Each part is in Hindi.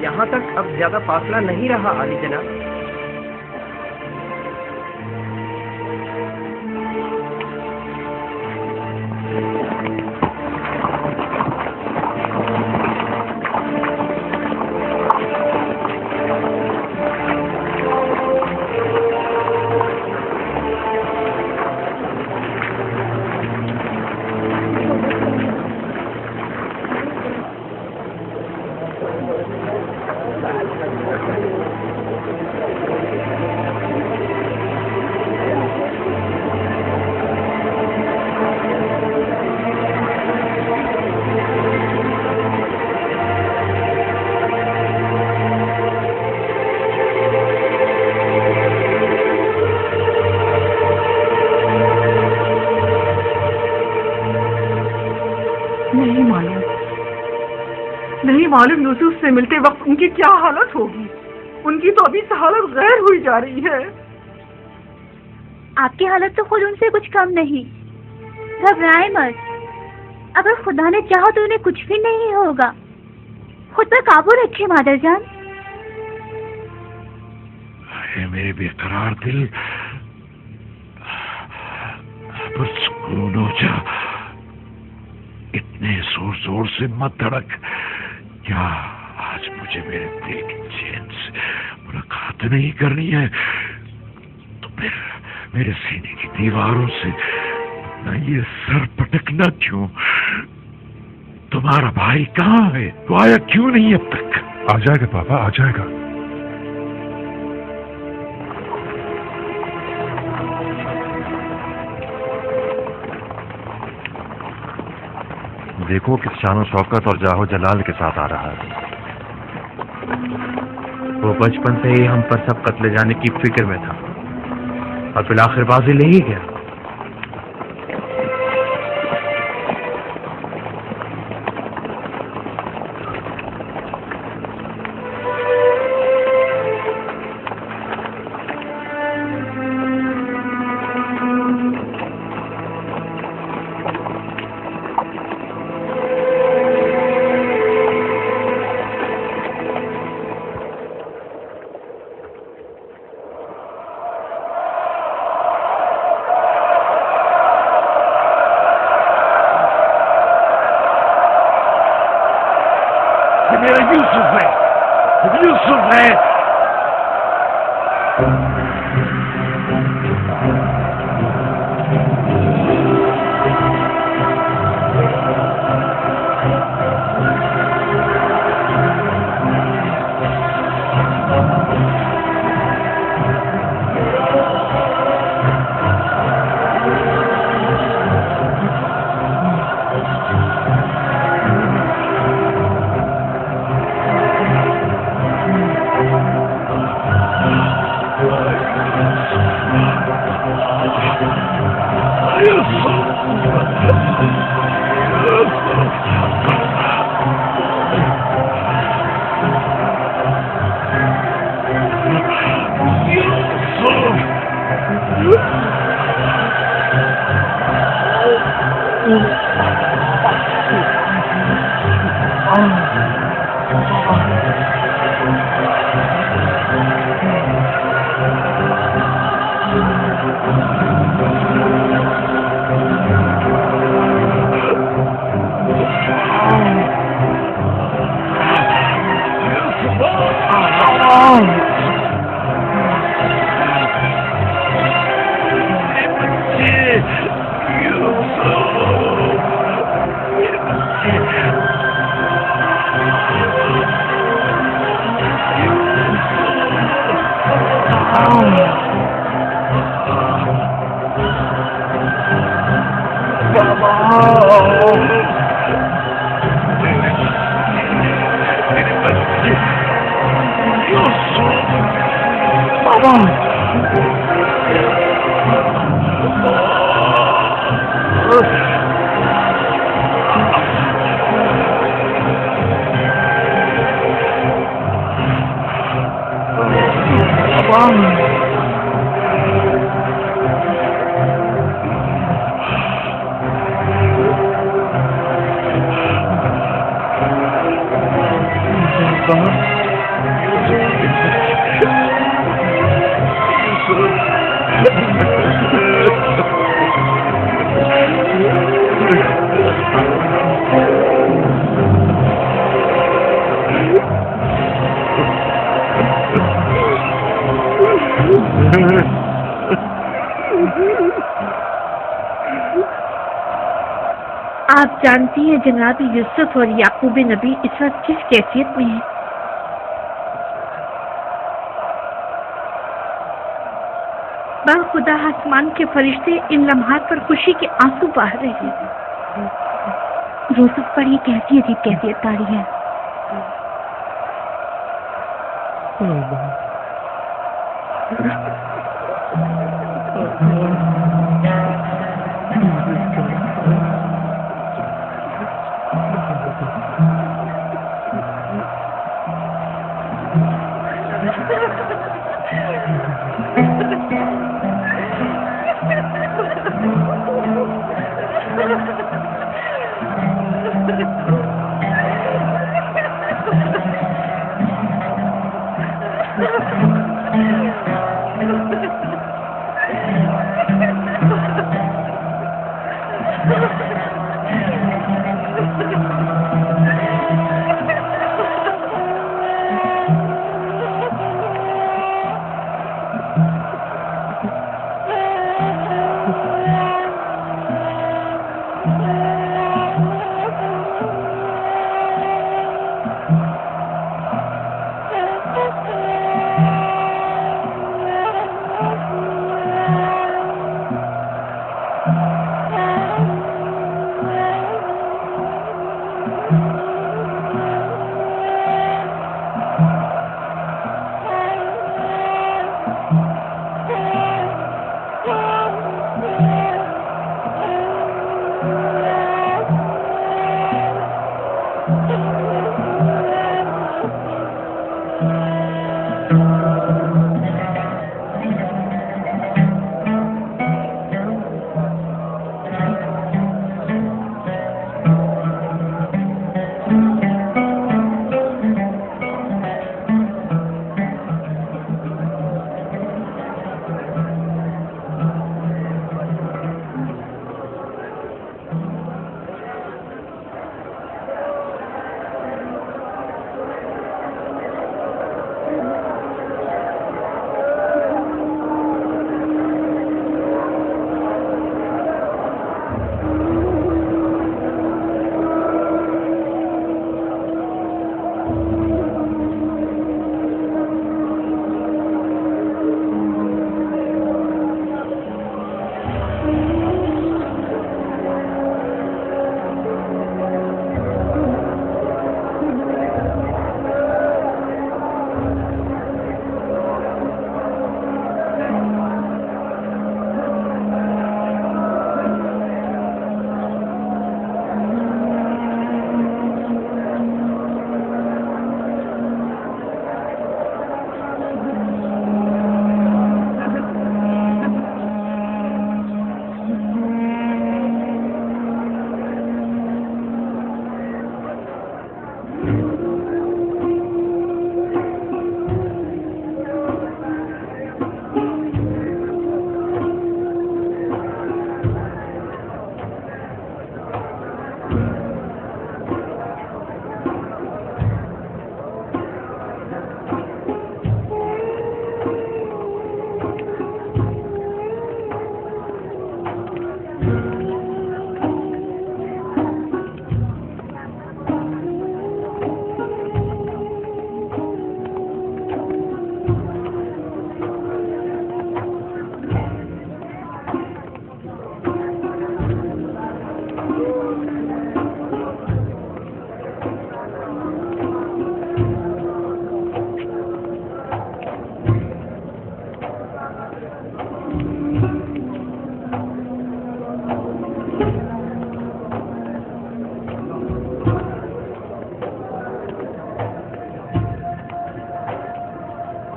यहाँ तक अब ज्यादा फासला नहीं रहा आली जनाब। नहीं मालूम यूसुफ से मिलते वक्त उनकी क्या हालत होगी। उनकी तो अभी से हालत गैर हुई जा रही है। आपकी हालत तो खुद उनसे कुछ कम नहीं। घबराए मत, अगर खुदा ने चाहा तो उन्हें कुछ भी नहीं होगा। खुद पर काबू रखे मादर जान। मेरे बेकरार दिल, सुकून हो जा। इतने जोर जोर से मत धड़क। क्या आज मुझे मेरे दिल की चैन से मुलाकात नहीं करनी है तो फिर मेरे सीने की दीवारों से अपना ये सर पटकना क्यों? तुम्हारा भाई कहाँ है? वो आया क्यों नहीं अब तक? आ जाएगा पापा, आ जाएगा। देखो किस शानो शौकत और जाहो जलाल के साथ आ रहा है। वो बचपन से ही हम पर सब कत्ले जाने की फिक्र में था और फिर आखिर बाजी ले ही गया। यूसुफ है। आप जानती हैं जनाब यूसुफ और याकूब नबी इस वक्त किस कैफियत में हैं। खुदा आसमान के फरिश्ते इन लम्हात पर खुशी के आंसू बहा रहे हैं। यूसुफ पर ये कैसी अजीब कैफियत तारी है।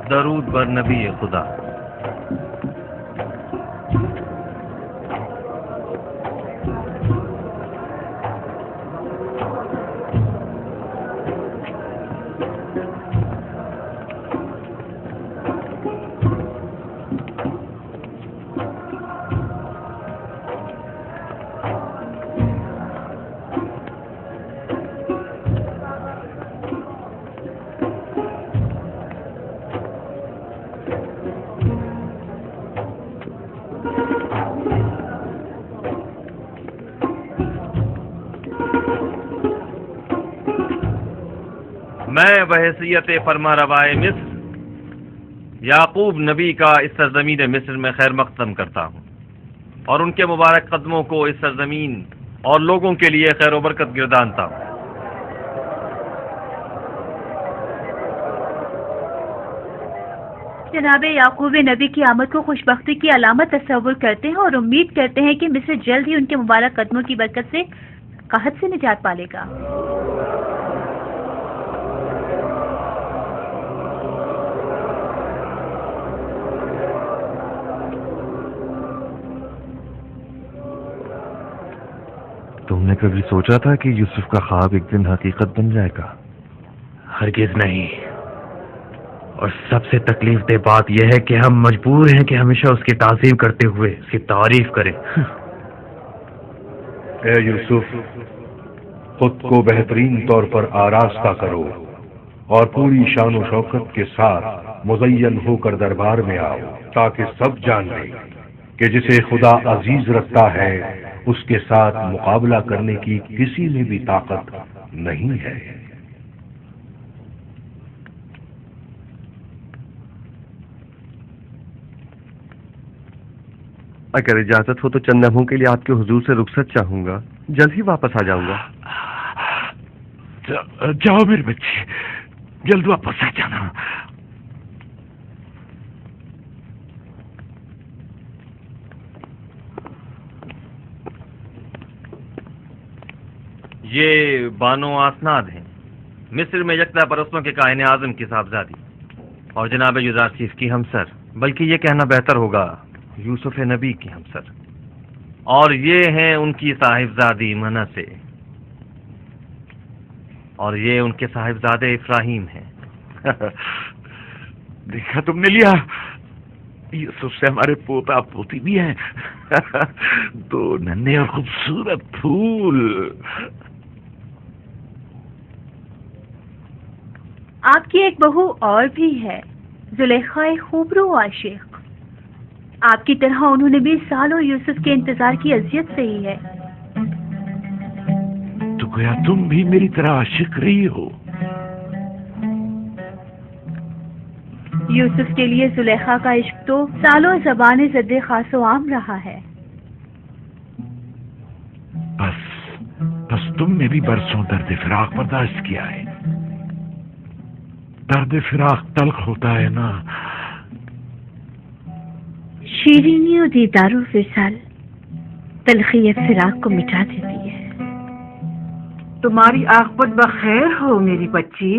दरूद बर नबी खुदा। मैं बहैसियत फरमारवाए मिस्र याकूब नबी का इस सरजमीन मिस्र में खैर मकदम करता हूँ और उनके मुबारक कदमों को इस सरजमीन और लोगों के लिए खैर व बरकत गिरदानता हूँ। जनाब याकूब नबी की आमद को खुशबख्ती की अलामत तस्वुर करते हैं और उम्मीद करते हैं कि मिस्र जल्द ही उनके मुबारक कदमों की बरकत से कहत से निजात पालेगा। तुमने कभी सोचा था कि यूसुफ का ख्वाब एक दिन हकीकत बन जाएगा? हरगिज नहीं। और सबसे तकलीफ दे बात यह है कि हम मजबूर हैं कि हमेशा उसकी ताज़ीम करते हुए उसकी तारीफ करें। ए यूसुफ, खुद को बेहतरीन तौर पर आरास्ता करो और पूरी शान व शौकत के साथ मुज़य्यन होकर दरबार में आओ, ताकि सब जान लें कि जिसे खुदा अजीज रखता है उसके साथ मुकाबला करने की किसी में भी ताकत नहीं है। अगर इजाजत हो तो चंद लम्हों के लिए आपके हुजूर से रुखसत चाहूंगा, जल्द ही वापस आ जाऊंगा। जाओ मेरे बच्चे, जल्द वापस आ जाना। ये बानो आसनाद हैं, मिस्र में यकता परस्तों के काहिन आजम की साहबजादी और जनाब युदासीफ की हमसर, बल्कि ये कहना बेहतर होगा यूसुफ नबी की हमसर, और ये हैं उनकी साहिबजादी मनसे, और ये उनके साहिबजादे इब्राहिम हैं। देखा तुमने लिया, यूसुफ से हमारे पोता पोती भी हैं। दो नन्हे और खूबसूरत फूल। आपकी एक बहू और भी है, जुलेखा खूबरू आशिक। आपकी तरह उन्होंने भी सालों यूसुफ के इंतजार की अजियत सही है। तो गोया तुम भी मेरी तरह आशिक रही हो। यूसुफ के लिए जुलेखा का इश्क तो सालों ज़बान ज़द खासो आम रहा है। बस तुमने भी बरसों दर्द फिराक बर्दाश्त किया है। दर्द फिराक तल्ख होता है ना। शीरीनी और दीदारो फिसाल तलखी फिराक को मिटा देती है। तुम्हारी आखिरत बखैर हो मेरी बच्ची।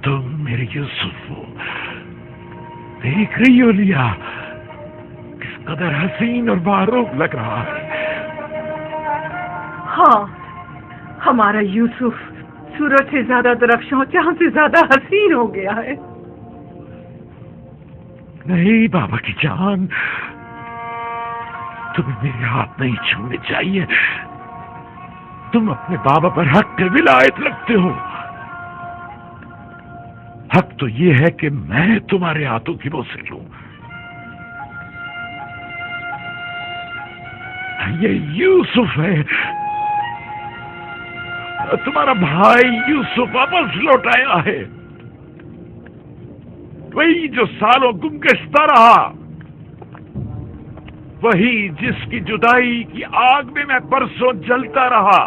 तुम मेरे यूसुफ हो, देख रही हो लिया किस कदर हसीन और बारूक लग रहा है। हाँ, हमारा यूसुफ सूरज से ज्यादा दरख्शां, चांद से ज्यादा हसीन हो गया है। नहीं बाबा की जान, तुम्हें मेरे हाथ नहीं छूने चाहिए। तुम अपने बाबा पर हक के विलायत रखते हो। हक तो ये है कि मैं तुम्हारे हाथों की बोझ से लूं। ये यूसुफ है, तुम्हारा भाई यूसुफ वापस लौट आया है। वही जो सालों गुमगश्ता रहा, वही जिसकी जुदाई की आग में मैं परसों जलता रहा,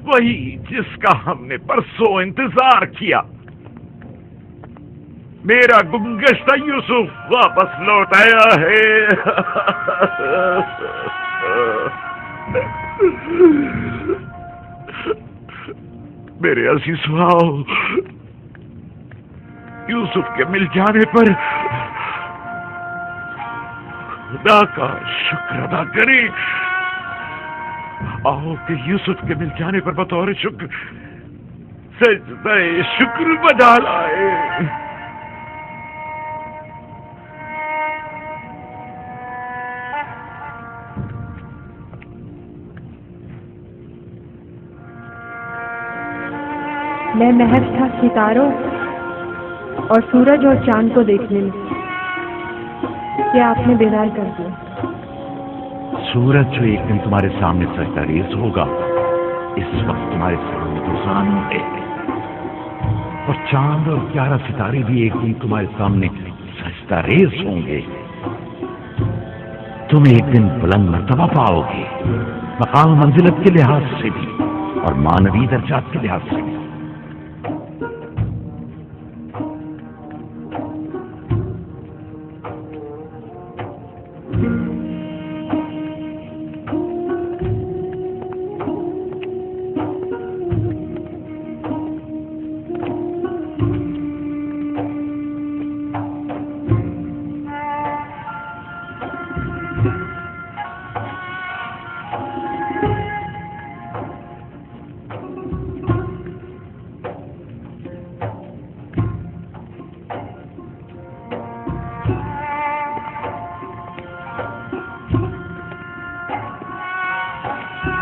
वही जिसका हमने परसों इंतजार किया। मेरा गुमगश्ता यूसुफ वापस लौट आया है। मेरे अजीज सुहाओ, यूसुफ के मिल जाने पर खुदा का शुक्र अदा करें। आओ कि यूसुफ के मिल जाने पर बतौर शुक्र सजदे शुक्र बजा लाए। मैं महज था सितारों और सूरज और चांद को देखने में, क्या आपने बेदार कर दिया। सूरज जो एक दिन तुम्हारे सामने सजदारेज होगा, इस वक्त तुम्हारे सामने तो जानू है, और चांद और 11 सितारे भी एक दिन तुम्हारे सामने सजदारेज होंगे। तुम एक दिन बुलंद मर्तबा पाओगे, मकाम मंजिलत के लिहाज से भी और मानवी दर्जात के लिहाज से भी।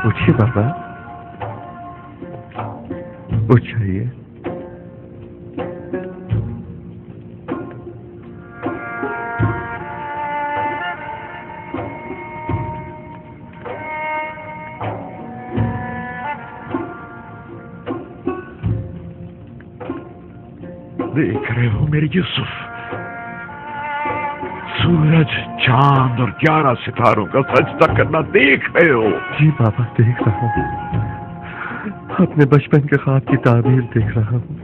उठिए पापा, उठ जाइए। देख रहे हो मेरे यूसुफ, सूरज, चांद और 11 सितारों का सजदा करना देख रहे हो? जी पापा, देख रहा हूँ। अपने बचपन के ख्वाब की ताबीर देख रहा हूँ।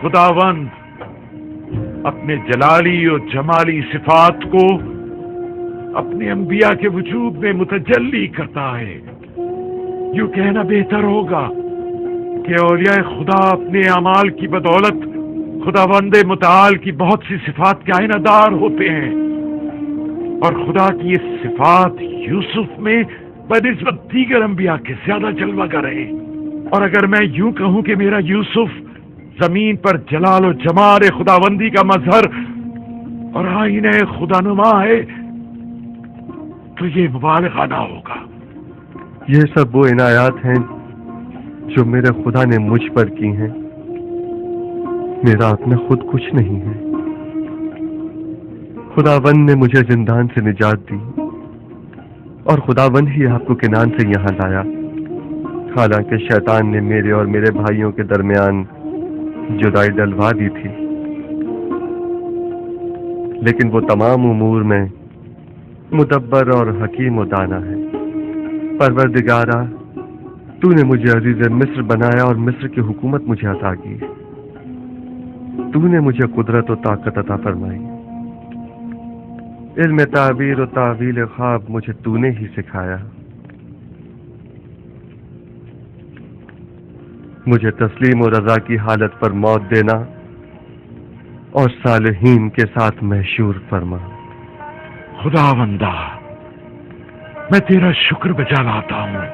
खुदावंद अपने जलाली और जमाली सिफात को अपने अंबिया के वजूद में मुतजल्ली करता है। यूं कहना बेहतर होगा कि औलिया खुदा अपने अमाल की बदौलत खुदावंद मुताल की बहुत सी सिफात के आइनादार होते हैं, और खुदा की ये सिफात यूसुफ में बनिस्बत दीगर अंबिया के ज्यादा जलवागर है। और अगर मैं यूं कहूं कि मेरा यूसुफ जमीन पर जलाल और जमाल खुदावंदी का मजहर और आईने खुदानुमा है, तो ये मुबालगा ना होगा। ये सब वो इनायात हैं जो मेरे खुदा ने मुझ पर की हैं। मेरा अपना खुद कुछ नहीं है। खुदावंद ने मुझे जिंदान से निजात दी, और खुदावंद ही आपको किनान से यहाँ लाया। हालांकि शैतान ने मेरे और मेरे भाइयों के दरमियान जुदाई डलवा दी थी, लेकिन वो तमाम उमूर में मुदब्बर और हकीम और दाना है। परवरदिगारा, तूने मुझे अजीज मिस्र बनाया और मिस्र की हुकूमत मुझे अता की। तूने मुझे कुदरत और ताकत अता फरमाई। इल्म ताबीर और तावील ख्वाब मुझे तूने ही सिखाया। मुझे तस्लीम और रजा की हालत पर मौत देना और सालिहीन के साथ महशूर फरमा। खुदावंदा, मैं तेरा शुक्र बजा लाता हूं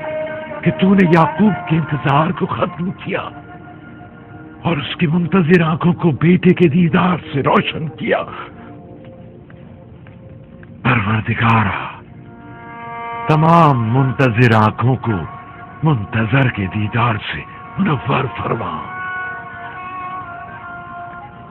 कि तूने याकूब के इंतजार को खत्म किया और उसकी मुंतजिर आंखों को बेटे के दीदार से रोशन किया। परवरदिगारा, तमाम मुंतजिर आंखों को मुंतजर के दीदार से मुनव्वर फरमा।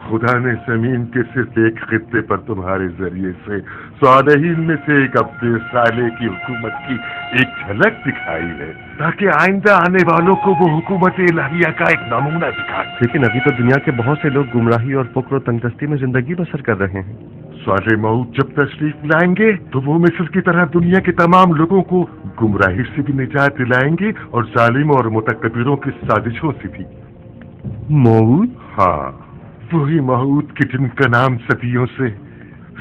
खुदा ने जमीन के सिर्फ एक खित्ते पर तुम्हारे जरिए से सालेहीन में से एक अपने साले की हुकूमत की एक झलक दिखाई है, ताकि आइंदा आने वालों को वो हुकूमत इलाहिया का एक नमूना दिखाए। लेकिन अभी तो दुनिया के बहुत से लोग गुमराही और फुक्र और तंगदस्ती में जिंदगी बसर कर रहे हैं। साले मऊद जब तशरीफ लाएंगे तो वो मिस्र की तरह दुनिया के तमाम लोगों को गुमराही से भी निजात दिलाएंगे और जालिम और मुतकब्बिरों की साजिशों से भी। मऊद? हाँ, वही मऊद कि जिनका नाम सदियों से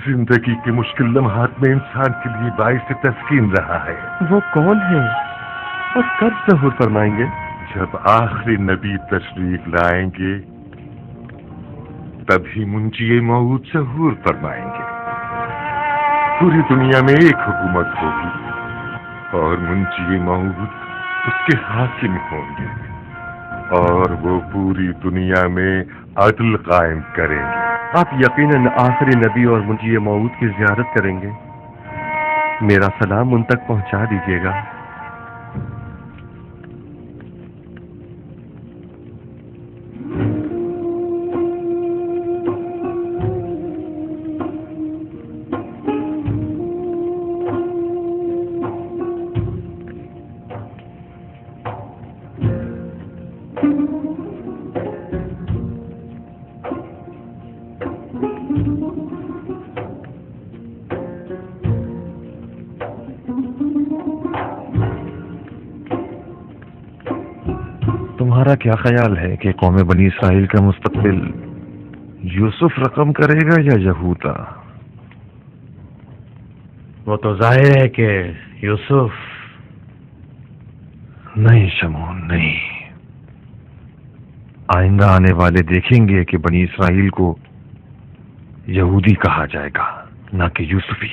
जिंदगी के मुश्किल लम्हात में इंसान के लिए बाइस तस्कीन रहा है। वो कौन है? और कब ज़हूर फरमाएंगे? जब आखिरी नबी तशरीफ लाएंगे तभी मुंजी मऊद ज़हूर फरमाएंगे। पूरी दुनिया में एक हुकूमत होगी और मुंजी मऊद उसके हाकिम होंगे और वो पूरी दुनिया में अदल कायम करेंगे। आप यकीनन आखिरी नबी और मुंजी मऊद की ज़ियारत करेंगे। मेरा सलाम उन तक पहुंचा दीजिएगा। तुम्हारा क्या ख्याल है कि कौम बनी इसराइल का मुस्तकबिल यूसुफ रकम करेगा या यहूदा? वो तो जाहिर है कि यूसुफ। नहीं शमून, नहीं। आइंदा आने वाले देखेंगे कि बनी इसराइल को यहूदी कहा जाएगा, ना कि यूसुफी।